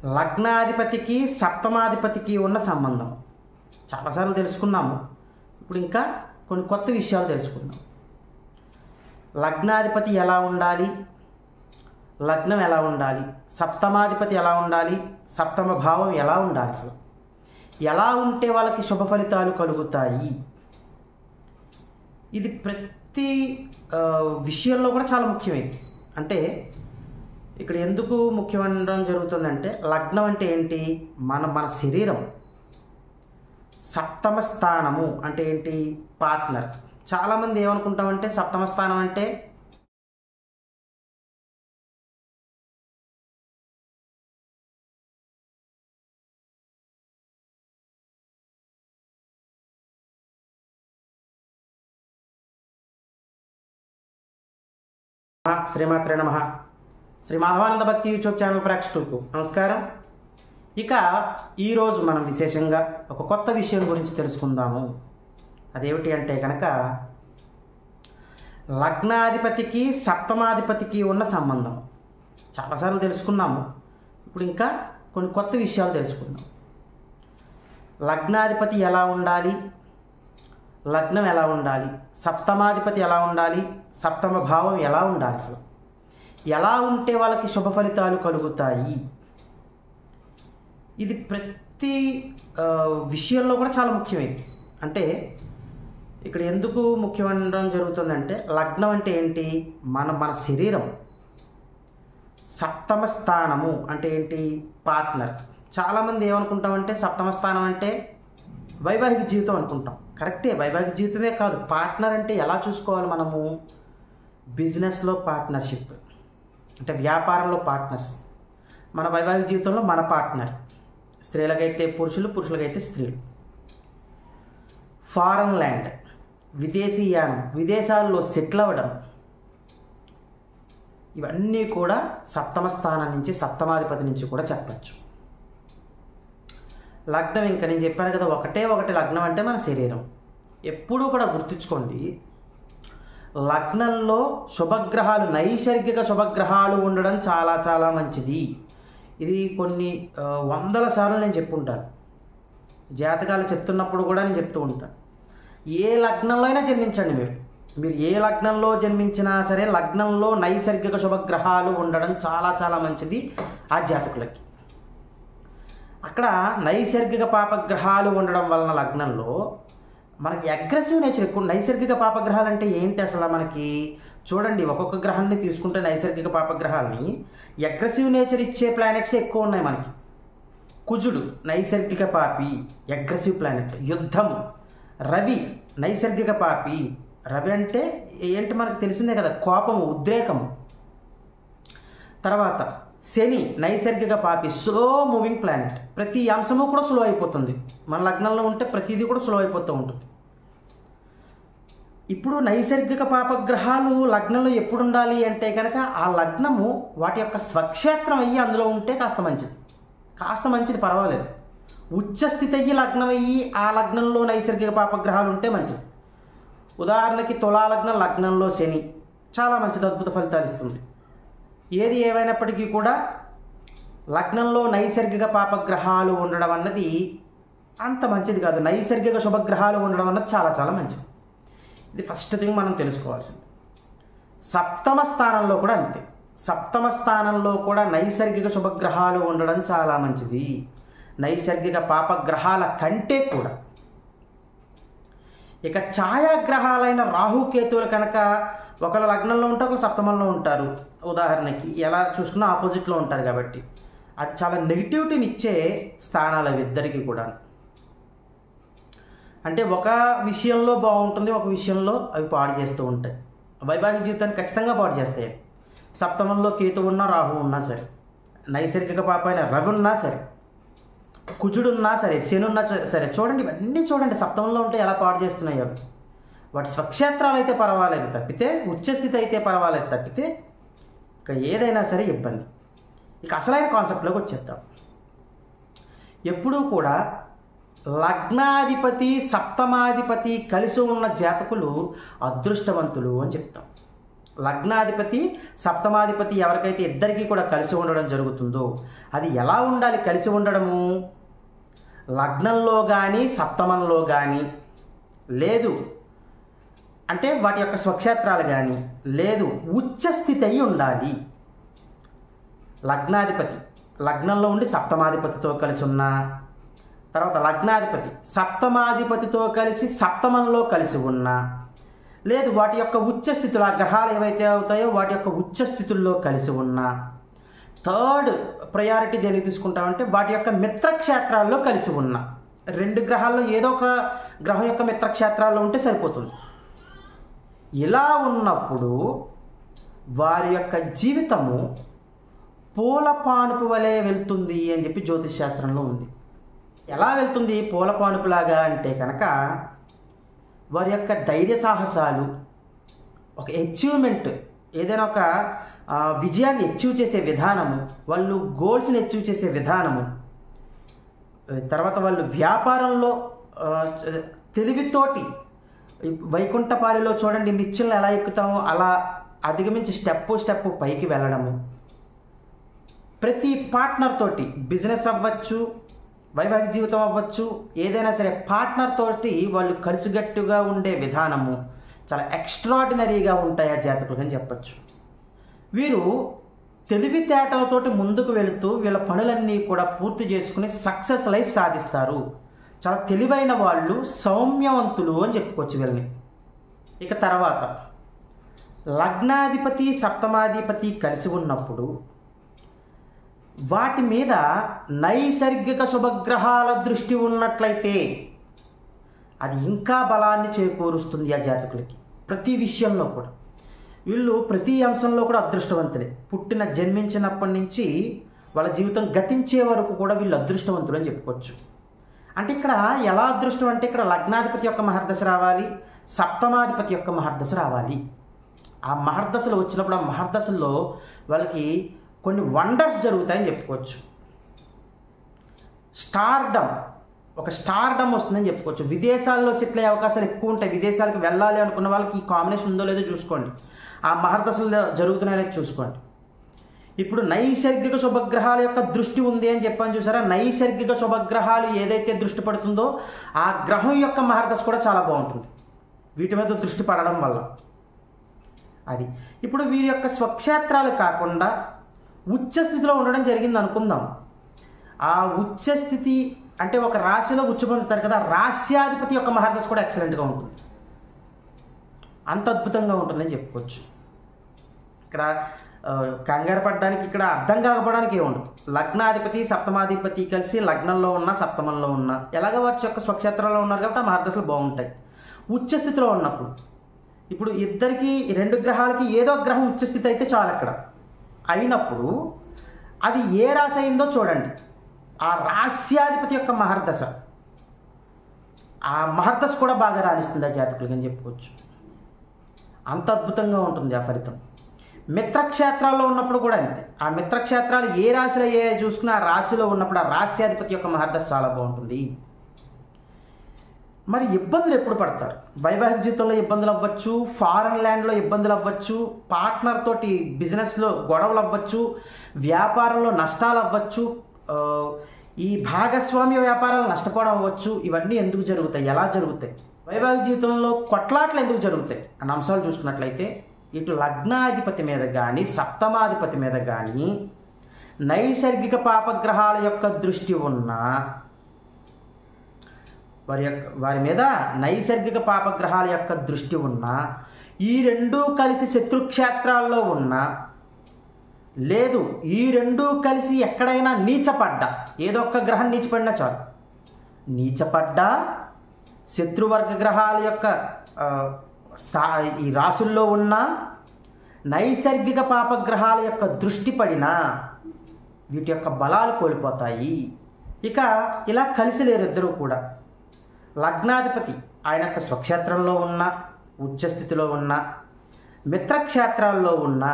లగ్నాధిపతికి సప్తమాధిపతికి ఉన్న సంబంధం చాలాసార్లు తెలుసుకున్నాము. ఇప్పుడు ఇంకా కొన్ని కొత్త విషయాలు తెలుసుకుందాం. లగ్నాధిపతి ఎలా ఉండాలి, లగ్నం ఎలా ఉండాలి, సప్తమాధిపతి ఎలా ఉండాలి, సప్తమ భావం ఎలా ఉండాలి, అసలు ఎలా ఉంటే వాళ్ళకి శుభ ఫలితాలు కలుగుతాయి, ఇది ప్రతి విషయంలో కూడా చాలా ముఖ్యమైనది. అంటే ఇక్కడ ఎందుకు ముఖ్యమనడం జరుగుతుందంటే, లగ్నం అంటే ఏంటి, మన శరీరం. సప్తమ స్థానము అంటే ఏంటి, పార్ట్నర్. చాలామంది ఏమనుకుంటామంటే సప్తమ స్థానం అంటే శ్రీమాత్రే నమః. శ్రీ మాధవానంద భక్తి యూట్యూబ్ ఛానల్ ప్రేక్షకులకు నమస్కారం. ఇక ఈరోజు మనం విశేషంగా ఒక కొత్త విషయం గురించి తెలుసుకుందాము. అదేమిటి అంటే కనుక, లగ్నాధిపతికి సప్తమాధిపతికి ఉన్న సంబంధం చాలాసార్లు తెలుసుకున్నాము. ఇప్పుడు ఇంకా కొన్ని కొత్త విషయాలు తెలుసుకుందాం. లగ్నాధిపతి ఎలా ఉండాలి, లగ్నం ఎలా ఉండాలి, సప్తమాధిపతి ఎలా ఉండాలి, సప్తమ భావం ఎలా ఉండాలి, అసలు ఎలా ఉంటే వాళ్ళకి శుభ ఫలితాలు కలుగుతాయి, ఇది ప్రతి విషయంలో కూడా చాలా ముఖ్యమైనది. అంటే ఇక్కడ ఎందుకు ముఖ్యమనడం జరుగుతుందంటే, లగ్నం అంటే ఏంటి, మన శరీరం. సప్తమ స్థానము అంటే ఏంటి, పార్ట్నర్. చాలామంది ఏమనుకుంటామంటే సప్తమ స్థానం అంటే వైవాహిక జీవితం అనుకుంటాం. కరెక్టే, వైవాహిక జీవితమే కాదు, పార్ట్నర్ అంటే ఎలా చూసుకోవాలి మనము, బిజినెస్లో పార్ట్నర్షిప్ అంటే వ్యాపారంలో పార్ట్నర్స్, మన వైవాహిక జీవితంలో మన పార్ట్నర్. స్త్రీలకైతే పురుషులు, పురుషులకైతే స్త్రీలు. ఫారెన్ ల్యాండ్, విదేశీయానం, విదేశాల్లో సెటిల్ అవ్వడం, ఇవన్నీ కూడా సప్తమ స్థానం నుంచి, సప్తమాధిపతి నుంచి కూడా చెప్పచ్చు. లగ్నం ఇంకా నేను చెప్పాను కదా, ఒకటి లగ్నం అంటే మన శరీరం. ఎప్పుడూ కూడా గుర్తుంచుకోండి, లగ్నంలో శుభగ్రహాలు, నైసర్గిక శుభగ్రహాలు ఉండడం చాలా చాలా మంచిది. ఇది కొన్ని వందల సార్లు నేను చెప్పుంటాను. జాతకాలు చెప్తున్నప్పుడు కూడా నేను చెప్తూ ఉంటాను. ఏ లగ్నంలో అయినా జన్మించండి, మీరు ఏ లగ్నంలో జన్మించినా సరే, లగ్నంలో నైసర్గిక శుభగ్రహాలు ఉండడం చాలా చాలా మంచిది ఆ జాతకులకి. అక్కడ నైసర్గిక పాపగ్రహాలు ఉండడం వలన లగ్నంలో మనకి అగ్రెసివ్ నేచర్ ఎక్కువ. నైసర్గిక పాపగ్రహాలు అంటే ఏంటి అసలు, మనకి చూడండి, ఒక్కొక్క గ్రహాన్ని తీసుకుంటే నైసర్గిక పాపగ్రహాలని అగ్రెసివ్ నేచర్ ఇచ్చే ప్లానెట్స్ ఎక్కువ ఉన్నాయి మనకి. కుజుడు నైసర్గిక పాపి, అగ్రెసివ్ ప్లానెట్. యుద్ధము, రవి నైసర్గిక పాపి. రవి అంటే ఏంటి మనకు తెలిసిందే కదా, కోపము, ఉద్రేకము. తర్వాత శని నైసర్గిక పాపి, స్లో మూవింగ్ ప్లానెట్. ప్రతి అంశము కూడా స్లో అయిపోతుంది మన లగ్నంలో ఉంటే, ప్రతిదీ కూడా స్లో అయిపోతూ ఉంటుంది. ఇప్పుడు నైసర్గిక పాపగ్రహాలు లగ్నంలో ఎప్పుడు ఉండాలి అంటే కనుక, ఆ లగ్నము వాటి యొక్క స్వక్షేత్రం అయ్యి అందులో ఉంటే కాస్త మంచిది, పర్వాలేదు. ఉచ్చస్థితి అయ్యి లగ్నం అయ్యి ఆ లగ్నంలో నైసర్గిక పాపగ్రహాలు ఉంటే మంచిది. ఉదాహరణకి తులాలగ్నం, లగ్నంలో శని చాలా మంచిది, అద్భుత ఫలితాలు ఇస్తుంది. ఏది ఏమైనప్పటికీ కూడా లగ్నంలో నైసర్గిక పాపగ్రహాలు ఉండడం అన్నది అంత మంచిది కాదు. నైసర్గిక శుభగ్రహాలు ఉండడం అన్నది చాలా చాలా మంచిది. ఇది ఫస్ట్ థింగ్ మనం తెలుసుకోవాల్సింది. సప్తమ స్థానంలో కూడా అంతే. సప్తమ స్థానంలో కూడా నైసర్గిక శుభగ్రహాలు ఉండడం చాలా మంచిది, నైసర్గిక పాపగ్రహాల కంటే కూడా. ఇక ఛాయాగ్రహాలైన రాహుకేతువులు కనుక ఒకళ్ళ లగ్నంలో ఉంటే ఒకళ్ళు సప్తమంలో ఉంటారు. ఉదాహరణకి ఎలా చూసుకున్నా ఆపోజిట్లో ఉంటారు కాబట్టి అది చాలా నెగిటివిటీని ఇచ్చే స్థానాలు అవి ఇద్దరికి కూడా. అంటే ఒక విషయంలో బాగుంటుంది, ఒక విషయంలో అవి పాడు చేస్తూ ఉంటాయి. వైవాహిక జీవితాన్ని ఖచ్చితంగా పాడు చేస్తాయి. సప్తమంలో కేతు ఉన్నా, రాహు ఉన్నా సరే, నైసర్గిక పాప అయిన రవి ఉన్నా సరే, కుజుడున్నా సరే, శని ఉన్నా సరే, చూడండి ఇవన్నీ చూడండి సప్తమంలో ఉంటే ఎలా పాడు చేస్తున్నాయి అవి. వాటి స్వక్షేత్రాలు అయితే పర్వాలేదు తప్పితే, ఉచ్చస్థితి అయితే పర్వాలేదు తప్పితే, ఇక ఏదైనా సరే ఇబ్బంది. ఇక అసలైన కాన్సెప్ట్లోకి వచ్చేద్దాం. ఎప్పుడూ కూడా లగ్నాధిపతి సప్తమాధిపతి కలిసి ఉన్న జాతకులు అదృష్టవంతులు అని చెప్తాం. లగ్నాధిపతి సప్తమాధిపతి ఎవరికైతే ఇద్దరికీ కూడా కలిసి ఉండడం జరుగుతుందో అది ఎలా ఉండాలి? కలిసి ఉండడము లగ్నంలో కానీ సప్తమంలో కానీ లేదు అంటే వాటి యొక్క స్వక్షేత్రాలు కానీ లేదు, ఉచ్చస్థితి అయి ఉండాలి. లగ్నాధిపతి లగ్నంలో ఉండి సప్తమాధిపతితో కలిసి ఉన్న, తర్వాత లగ్నాధిపతి సప్తమాధిపతితో కలిసి సప్తమంలో కలిసి ఉన్న, లేదు వాటి యొక్క ఉచ్చస్థితులు, ఆ గ్రహాలు ఏవైతే అవుతాయో వాటి యొక్క ఉచ్చస్థితుల్లో కలిసి ఉన్న, థర్డ్ ప్రయారిటీ దేనికి తీసుకుంటామంటే వాటి యొక్క మిత్రక్షేత్రాల్లో కలిసి ఉన్న. 2 గ్రహాల్లో ఏదో ఒక గ్రహం యొక్క మిత్రక్షేత్రాల్లో ఉంటే సరిపోతుంది. ఇలా ఉన్నప్పుడు వారి యొక్క జీవితము పూల పానుపు వలె వెళ్తుంది అని చెప్పి జ్యోతిష్ శాస్త్రంలో ఉంది. ఎలా వెళ్తుంది పూల పానుపులాగా అంటే కనుక వారి యొక్క ధైర్య సాహసాలు, ఒక అచీవ్మెంట్, ఏదైనా ఒక విజయాన్ని అచీవ్ చేసే విధానము, వాళ్ళు గోల్స్ని అచీవ్ చేసే విధానము, తర్వాత వాళ్ళు వ్యాపారంలో తెలివితోటి వైకుంఠపాలిలో చూడండి నిచ్చెనలు ఎలా ఎక్కుతామో అలా అధిగమించి స్టెప్ పైకి వెళ్ళడము, ప్రతి పార్ట్నర్ తోటి బిజినెస్ అవ్వచ్చు, వైవాహిక జీవితం అవ్వచ్చు, ఏదైనా సరే పార్ట్నర్ తోటి వాళ్ళు కలిసిగట్టుగా ఉండే విధానము చాలా ఎక్స్ట్రాడినరీగా ఉంటాయి ఆ జాతకులు అని చెప్పచ్చు. వీరు తెలివితేటలతోటి ముందుకు వెళుతూ వీళ్ళ పనులన్నీ కూడా పూర్తి చేసుకుని సక్సెస్ లైఫ్ సాధిస్తారు. చాలా తెలివైన వాళ్ళు, సౌమ్యవంతులు అని చెప్పుకోవచ్చు వీళ్ళని. ఇక తర్వాత లగ్నాధిపతి సప్తమాధిపతి కలిసి ఉన్నప్పుడు వాటి మీద నైసర్గిక శుభగ్రహాల దృష్టి ఉన్నట్లయితే అది ఇంకా బలాన్ని చేకూరుస్తుంది ఆ జాతకులకి. ప్రతి విషయంలో కూడా వీళ్ళు ప్రతి అంశంలో కూడా అదృష్టవంతులే. జన్మించినప్పటి నుంచి వాళ్ళ జీవితం గతించే వరకు కూడా వీళ్ళు అదృష్టవంతులు అని చెప్పుకోవచ్చు. అంటే ఇక్కడ ఎలా అదృష్టం అంటే ఇక్కడ లగ్నాధిపతి యొక్క మహర్దశ రావాలి, సప్తమాధిపతి యొక్క మహర్దశ రావాలి. ఆ మహర్దశలు వచ్చినప్పుడు ఆ మహర్దశల్లో వాళ్ళకి కొన్ని వండర్స్ జరుగుతాయని చెప్పుకోవచ్చు. ఒక స్టార్డమ్ వస్తుందని చెప్పుకోవచ్చు. విదేశాల్లో సెటిల్ అయ్యే అవకాశాలు ఎక్కువ ఉంటాయి. విదేశాలకు వెళ్ళాలి అనుకున్న వాళ్ళకి ఈ కాంబినేషన్ ఉందో లేదో చూసుకోండి. ఆ మహర్దశలు జరుగుతున్నాయో చూసుకోండి. ఇప్పుడు నైసర్గిక శుభగ్రహాల యొక్క దృష్టి ఉంది అని చెప్పని చూసారా, నైసర్గిక శుభగ్రహాలు ఏదైతే దృష్టి పడుతుందో ఆ గ్రహం యొక్క మహర్దశ కూడా చాలా బాగుంటుంది వీటి మీద దృష్టి పడడం వల్ల. అది ఇప్పుడు వీరి యొక్క స్వక్షేత్రాలు కాకుండా ఉచ్చస్థితిలో ఉండడం జరిగింది అనుకుందాం. ఆ ఉచ్చస్థితి అంటే ఒక రాశిలో ఉచ్చ పొందుతారు కదా, రాశ్యాధిపతి యొక్క మహర్దశ కూడా ఎక్సలెంట్గా ఉంటుంది. అంత అద్భుతంగా ఉంటుందని చెప్పుకోవచ్చు. ఇక్కడ కంగారు పడడానికి, ఇక్కడ అర్థం కాకపోవడానికి ఏముండదు. లగ్నాధిపతి సప్తమాధిపతి కలిసి లగ్నంలో ఉన్న సప్తమంలో ఉన్న ఎలాగ వాటి యొక్క స్వక్షేత్రంలో ఉన్నారు కాబట్టి ఆ మహర్దశలు బాగుంటాయి. ఉచ్చస్థితిలో ఉన్నప్పుడు ఇప్పుడు ఇద్దరికి 2 గ్రహాలకి ఏదో గ్రహం ఉచ్చస్థితి అయితే చాలు. అక్కడ అయినప్పుడు అది ఏ రాశి అయిందో చూడండి. ఆ రాశ్యాధిపతి యొక్క మహర్దశ, ఆ మహర్దశ కూడా బాగా రాణిస్తుంది ఆ జాతకులకి అని చెప్పుకోవచ్చు. అంత అద్భుతంగా ఉంటుంది ఆ ఫలితం. మిత్రక్షేత్రాల్లో ఉన్నప్పుడు కూడా అంతే. ఆ మిత్రక్షేత్రాలు ఏ రాశిలో చూసుకుని ఆ రాశిలో ఉన్నప్పుడు ఆ రాశ్యాధిపతి యొక్క మహర్దశ చాలా బాగుంటుంది. మరి ఇబ్బందులు ఎప్పుడు పడతారు? వైవాహిక జీవితంలో ఇబ్బందులు అవ్వచ్చు, ఫారెన్ ల్యాండ్లో ఇబ్బందులు అవ్వచ్చు, పార్ట్నర్ తోటి బిజినెస్లో గొడవలు అవ్వచ్చు, వ్యాపారంలో నష్టాలు అవ్వచ్చు, ఈ భాగస్వామ్య వ్యాపారాలు నష్టపోవడం అవ్వచ్చు. ఇవన్నీ ఎందుకు జరుగుతాయి, ఎలా జరుగుతాయి, వైవాహిక జీవితంలో కొట్లాట్లు ఎందుకు జరుగుతాయి అన్న అంశాలు చూసుకున్నట్లయితే ఇటు లగ్నాధిపతి మీద కానీ సప్తమాధిపతి మీద కానీ నైసర్గిక పాపగ్రహాల యొక్క దృష్టి ఉన్నా, వారి మీద నైసర్గిక పాపగ్రహాల యొక్క దృష్టి ఉన్నా, ఈ 2 కలిసి శత్రుక్షేత్రాల్లో ఉన్నా, లేదు ఈ 2 కలిసి ఎక్కడైనా నీచపడ్డా, ఏదో ఒక్క గ్రహం నీచపడినా చాలు, నీచపడ్డా శత్రువర్గ గ్రహాల యొక్క ఈ రాశుల్లో ఉన్న నైసర్గిక పాపగ్రహాల యొక్క దృష్టి పడినా వీటి యొక్క బలాలు కోల్పోతాయి. ఇక ఇలా కలిసి లేరు ఇద్దరూ కూడా. లగ్నాధిపతి ఆయన యొక్క స్వక్షేత్రంలో ఉన్న, ఉచ్చస్థితిలో ఉన్న, మిత్రక్షేత్రాల్లో ఉన్న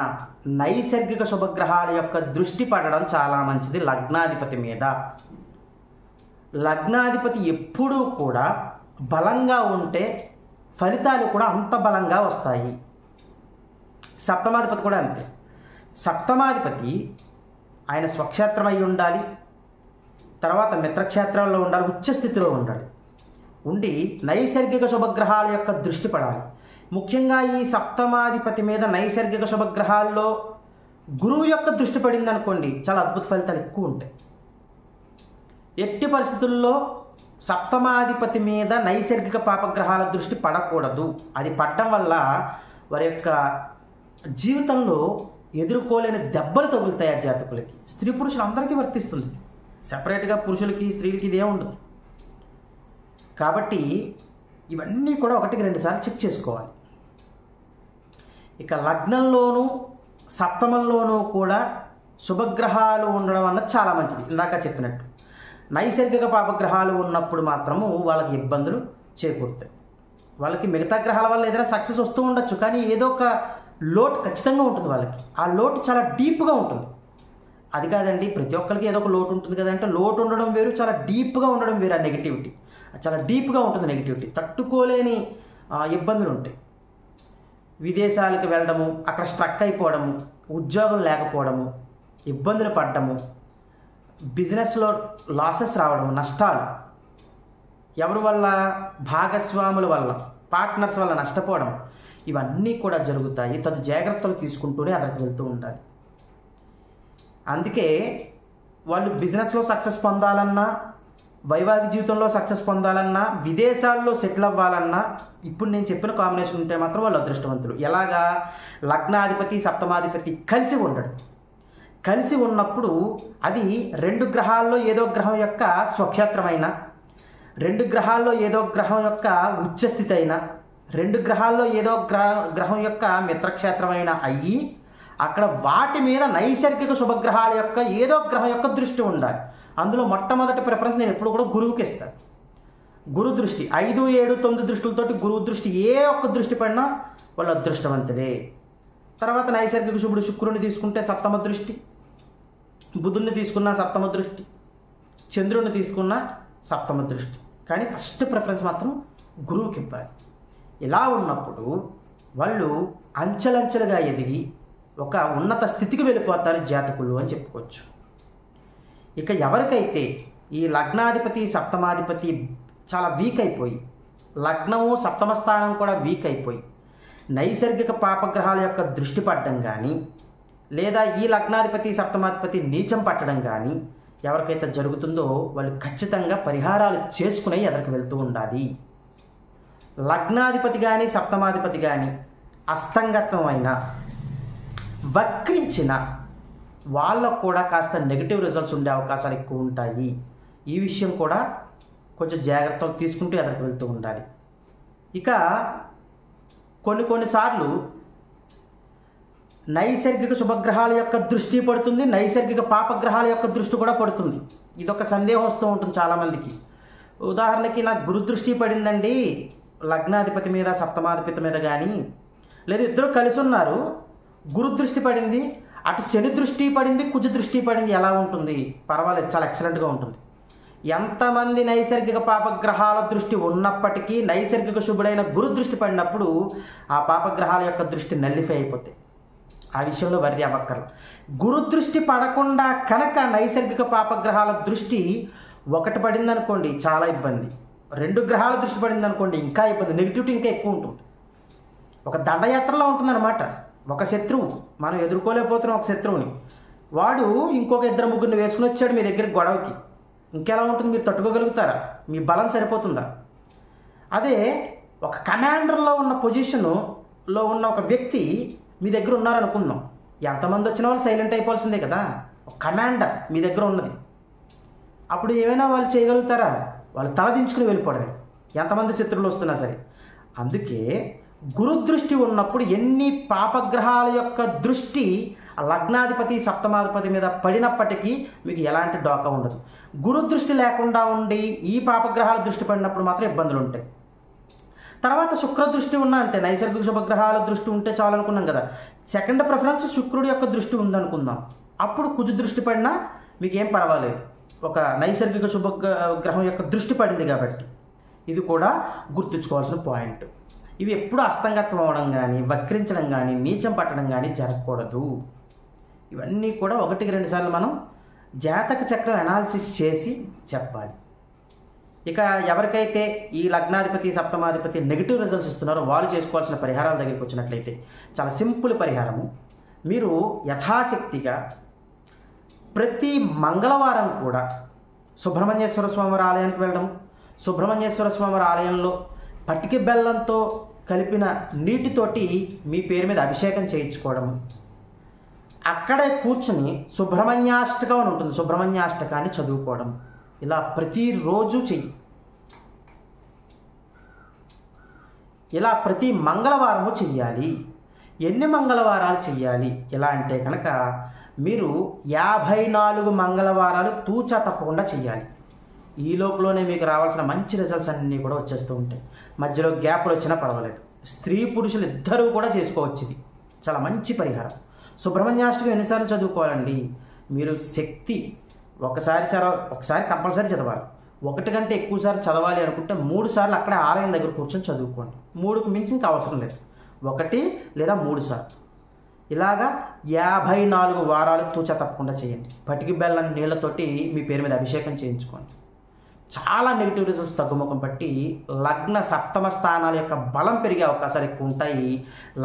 నైసర్గిక శుభగ్రహాల యొక్క దృష్టి పడడం చాలా మంచిది లగ్నాధిపతి మీద. లగ్నాధిపతి ఎప్పుడూ కూడా బలంగా ఉంటే ఫలితాలు కూడా అంత బలంగా వస్తాయి. సప్తమాధిపతి కూడా అంతే. సప్తమాధిపతి ఆయన స్వక్షేత్రం అయి ఉండాలి, తర్వాత మిత్రక్షేత్రాల్లో ఉండాలి, ఉచ్చస్థితిలో ఉండాలి, ఉండి నైసర్గిక శుభగ్రహాల యొక్క దృష్టి పడాలి. ముఖ్యంగా ఈ సప్తమాధిపతి మీద నైసర్గిక శుభగ్రహాల్లో గురువు యొక్క దృష్టి పడింది అనుకోండి, చాలా అద్భుత ఫలితాలు ఎక్కువ ఉంటాయి. ఎట్టి పరిస్థితుల్లో సప్తమాధిపతి మీద నైసర్గిక పాపగ్రహాల దృష్టి పడకూడదు. అది పడడం వల్ల వారి యొక్క జీవితంలో ఎదుర్కోలేని దెబ్బలు తగులుతాయి ఆ జాతకులకి. స్త్రీ పురుషులు అందరికీ వర్తిస్తుంది, సెపరేట్గా పురుషులకి స్త్రీలకి ఇదే ఉండదు. కాబట్టి ఇవన్నీ కూడా 1-2 సార్లు చెక్ చేసుకోవాలి. ఇక లగ్నంలోనూ సప్తమంలోనూ కూడా శుభగ్రహాలు ఉండడం అన్నది చాలా మంచిది. ఇందాక చెప్పినట్టు నైసర్గిక పాపగ్రహాలు ఉన్నప్పుడు మాత్రము వాళ్ళకి ఇబ్బందులు చేకూరుతాయి. వాళ్ళకి మిగతా గ్రహాల వల్ల ఏదైనా సక్సెస్ వస్తూ ఉండొచ్చు, కానీ ఏదో ఒక లోటు ఖచ్చితంగా ఉంటుంది వాళ్ళకి. ఆ లోటు చాలా డీప్గా ఉంటుంది. అది కాదండి ప్రతి ఒక్కరికి ఏదో ఒక లోటు ఉంటుంది కదంటే, లోటు ఉండడం వేరు, చాలా డీప్గా ఉండడం వేరు. ఆ నెగిటివిటీ చాలా డీప్గా ఉంటుంది. నెగిటివిటీ తట్టుకోలేని ఇబ్బందులు ఉంటాయి. విదేశాలకు వెళ్ళడము, అక్కడ స్ట్రక్ అయిపోవడము, ఉద్యోగం లేకపోవడము, ఇబ్బందులు పడడము, బిజినెస్లో లాసెస్ రావడము, నష్టాలు ఎవరి వల్ల, భాగస్వాముల వల్ల, పార్ట్నర్స్ వల్ల నష్టపోవడం, ఇవన్నీ కూడా జరుగుతాయి. తదు జాగ్రత్తలు తీసుకుంటూనే అక్కడికి వెళ్తూ ఉండాలి. అందుకే వాళ్ళు బిజినెస్లో సక్సెస్ పొందాలన్నా, వైవాహిక జీవితంలో సక్సెస్ పొందాలన్నా, విదేశాల్లో సెటిల్ అవ్వాలన్నా ఇప్పుడు నేను చెప్పిన కాంబినేషన్ ఉంటే మాత్రం వాళ్ళు అదృష్టవంతులు. ఎలాగా? లగ్నాధిపతి సప్తమాధిపతి కలిసి ఉండడం. కలిసి ఉన్నప్పుడు అది 2 గ్రహాల్లో ఏదో గ్రహం యొక్క స్వక్షేత్రమైన, 2 గ్రహాల్లో ఏదో గ్రహం యొక్క ఉచ్చస్థితి అయినా, 2 గ్రహాల్లో ఏదో గ్రహం యొక్క మిత్రక్షేత్రమైన అయ్యి అక్కడ వాటి మీద నైసర్గిక శుభగ్రహాల యొక్క ఏదో గ్రహం యొక్క దృష్టి ఉండాలి. అందులో మొట్టమొదటి ప్రిఫరెన్స్ నేను ఎప్పుడు కూడా గురువుకి ఇస్తాను. గురు దృష్టి 5, 7, 9 దృష్టిలతోటి గురువు దృష్టి ఏ ఒక్క దృష్టి పడినా వాళ్ళు అదృష్టవంతులే. తర్వాత నైసర్గిక శుభుడు శుక్రుని తీసుకుంటే సప్తమ దృష్టి, బుధుడిని తీసుకున్న సప్తమ దృష్టి, చంద్రుడిని తీసుకున్న సప్తమ దృష్టి. కానీ ఫస్ట్ ప్రిఫరెన్స్ మాత్రం గురువుకి ఇవ్వాలి. ఇలా ఉన్నప్పుడు వాళ్ళు అంచెలంచెలుగా ఎదిగి ఒక ఉన్నత స్థితికి వెళ్ళిపోతారు జాతకులు అని చెప్పుకోవచ్చు. ఇక ఎవరికైతే ఈ లగ్నాధిపతి సప్తమాధిపతి చాలా వీక్ అయిపోయి, లగ్నము సప్తమ స్థానం కూడా వీక్ అయిపోయి నైసర్గిక పాపగ్రహాల యొక్క దృష్టి పడడం కానీ, లేదా ఈ లగ్నాధిపతి సప్తమాధిపతి నీచం పట్టడం కానీ ఎవరికైతే జరుగుతుందో వాళ్ళు ఖచ్చితంగా పరిహారాలు చేసుకుని ఎదరికి వెళ్తూ ఉండాలి. లగ్నాధిపతి కానీ సప్తమాధిపతి కానీ అస్తంగతమైన, వక్రించిన వాళ్ళకు కూడా కాస్త నెగిటివ్ రిజల్ట్స్ ఉండే అవకాశాలు ఎక్కువ ఉంటాయి. ఈ విషయం కూడా కొంచెం జాగ్రత్తలు తీసుకుంటూ ఎదరికి వెళ్తూ ఉండాలి. ఇక కొన్నిసార్లు నైసర్గిక శుభగ్రహాల యొక్క దృష్టి పడుతుంది, నైసర్గిక పాపగ్రహాల యొక్క దృష్టి కూడా పడుతుంది. ఇదొక సందేహం వస్తూ ఉంటుంది చాలామందికి. ఉదాహరణకి నాకు గురు దృష్టి పడిందండి లగ్నాధిపతి మీద సప్తమాధిపతి మీద కానీ, లేదా ఇద్దరు కలిసి ఉన్నారు, గురు దృష్టి పడింది, అటు శని దృష్టి పడింది, కుజ దృష్టి పడింది, ఎలా ఉంటుంది? పర్వాలేదు, చాలా ఎక్సలెంట్గా ఉంటుంది. ఎంతమంది నైసర్గిక పాపగ్రహాల దృష్టి ఉన్నప్పటికీ నైసర్గిక శుభుడైన గురు దృష్టి పడినప్పుడు ఆ పాపగ్రహాల యొక్క దృష్టి నల్లిఫై అయిపోతాయి. ఆ విషయంలో వర్రి అవ్వక్కర్లు. గురు దృష్టి పడకుండా కనుక నైసర్గిక పాపగ్రహాల దృష్టి ఒకటి పడింది అనుకోండి చాలా ఇబ్బంది, 2 గ్రహాల దృష్టి పడింది అనుకోండి ఇంకా ఇబ్బంది, నెగిటివిటీ ఇంకా ఎక్కువ ఉంటుంది. ఒక దండయాత్రలో ఉంటుందన్నమాట. ఒక శత్రువు, మనం ఎదుర్కోలేకపోతున్నాం ఒక శత్రువుని, వాడు ఇంకొక 2-3 వేసుకుని వచ్చాడు మీ దగ్గరికి గొడవకి, ఇంకెలా ఉంటుంది? మీరు తట్టుకోగలుగుతారా? మీ బలం సరిపోతుందా? అదే ఒక కమాండర్లో ఉన్న పొజిషన్లో ఉన్న ఒక వ్యక్తి మీ దగ్గర ఉన్నారనుకుందాం, ఎంతమంది వచ్చిన వాళ్ళు సైలెంట్ అయిపోవాల్సిందే కదా. ఒక కమాండర్ మీ దగ్గర ఉన్నది, అప్పుడు ఏమైనా వాళ్ళు చేయగలుగుతారా? వాళ్ళు తలదించుకుని వెళ్ళిపోవడమే, ఎంతమంది శత్రువులు వస్తున్నా సరే. అందుకే గురు దృష్టి ఉన్నప్పుడు ఎన్ని పాపగ్రహాల యొక్క దృష్టి లగ్నాధిపతి సప్తమాధిపతి మీద పడినప్పటికీ మీకు ఎలాంటి డోకా ఉండదు. గురు దృష్టి లేకుండా ఉండి ఈ పాపగ్రహాల దృష్టి పడినప్పుడు మాత్రం ఇబ్బందులు ఉంటాయి. తర్వాత శుక్ర దృష్టి ఉన్నా అంతే, నైసర్గిక శుభగ్రహాల దృష్టి ఉంటే చాలు అనుకున్నాం కదా. సెకండ్ ప్రిఫరెన్స్ శుక్రుడి యొక్క దృష్టి ఉందనుకుందాం, అప్పుడు కుజ దృష్టి పడినా మీకేం పర్వాలేదు, ఒక నైసర్గిక శుభగ్రహం యొక్క దృష్టి పడింది కాబట్టి. ఇది కూడా గుర్తుంచుకోవాల్సిన పాయింట్. ఇవి ఎప్పుడు అస్తంగత్వం అవ్వడం కానీ, వక్రించడం కానీ, నీచం పట్టడం కానీ జరగకూడదు. ఇవన్నీ కూడా 1-2 సార్లు మనం జాతక చక్రం అనాలిసిస్ చేసి చెప్పాలి. ఇక ఎవరికైతే ఈ లగ్నాధిపతి, సప్తమాధిపతి నెగిటివ్ రిజల్ట్స్ ఇస్తున్నారో వాళ్ళు చేసుకోవాల్సిన పరిహారాల దగ్గరికి వచ్చినట్లయితే చాలా సింపుల్ పరిహారము. మీరు యథాశక్తిగా ప్రతి మంగళవారం కూడా సుబ్రహ్మణ్యేశ్వర స్వామివారి ఆలయానికి వెళ్ళడం, సుబ్రహ్మణ్యేశ్వర స్వామివారి ఆలయంలో పటికి బెల్లంతో కలిపిన నీటితోటి మీ పేరు మీద అభిషేకం చేయించుకోవడం, అక్కడే కూర్చుని సుబ్రహ్మణ్యాష్టకం అని ఉంటుంది, సుబ్రహ్మణ్యాష్టకాన్ని చదువుకోవడం, ఇలా ప్రతిరోజు చెయ్యి. ఇలా ప్రతి మంగళవారము చెయ్యాలి. ఎన్ని మంగళవారాలు చెయ్యాలి ఇలా అంటే కనుక మీరు 54 మంగళవారాలు తూచా తప్పకుండా చెయ్యాలి. ఈ లోపలనే మీకు రావాల్సిన మంచి రిజల్ట్స్ అన్నీ కూడా వచ్చేస్తూ ఉంటాయి. మధ్యలో గ్యాప్లు వచ్చినా పర్వాలేదు. స్త్రీ పురుషులు ఇద్దరూ కూడా చేసుకోవచ్చు. ఇది చాలా మంచి పరిహారం. సుబ్రహ్మణ్యాష్టకం ఎన్నిసార్లు చదువుకోవాలండి? మీరు శక్తి ఒకసారి కంపల్సరీ చదవాలి. 1 కంటే ఎక్కువసార్లు చదవాలి అనుకుంటే 3 సార్లు అక్కడే ఆలయం దగ్గర కూర్చొని చదువుకోండి. 3కు మించి ఇంకా అవసరం లేదు. 1 లేదా 3 సార్లు ఇలాగా 54 వారాలు తూచా తప్పకుండా చేయండి. పటికి బెల్లం నీళ్లతోటి మీ పేరు మీద అభిషేకం చేయించుకోండి. చాలా నెగిటివ్ రిజల్ట్స్ తగ్గుముఖం పట్టి లగ్న సప్తమ స్థానాల యొక్క బలం పెరిగే అవకాశాలు ఎక్కువ ఉంటాయి.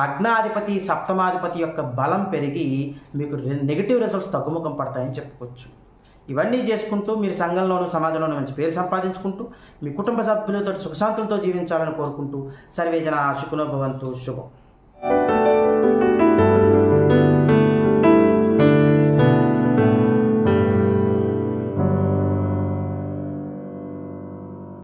లగ్నాధిపతి, సప్తమాధిపతి యొక్క బలం పెరిగి మీకు నెగిటివ్ రిజల్ట్స్ తగ్గుముఖం పడతాయని చెప్పుకోవచ్చు. ఇవన్నీ చేసుకుంటూ మీరు సంఘంలోనూ సమాజంలోనూ మంచి పేరు సంపాదించుకుంటూ మీ కుటుంబ సభ్యులతో సుఖశాంతులతో జీవించాలని కోరుకుంటూ సర్వేజన సుఖినో భవంతు. శుభం.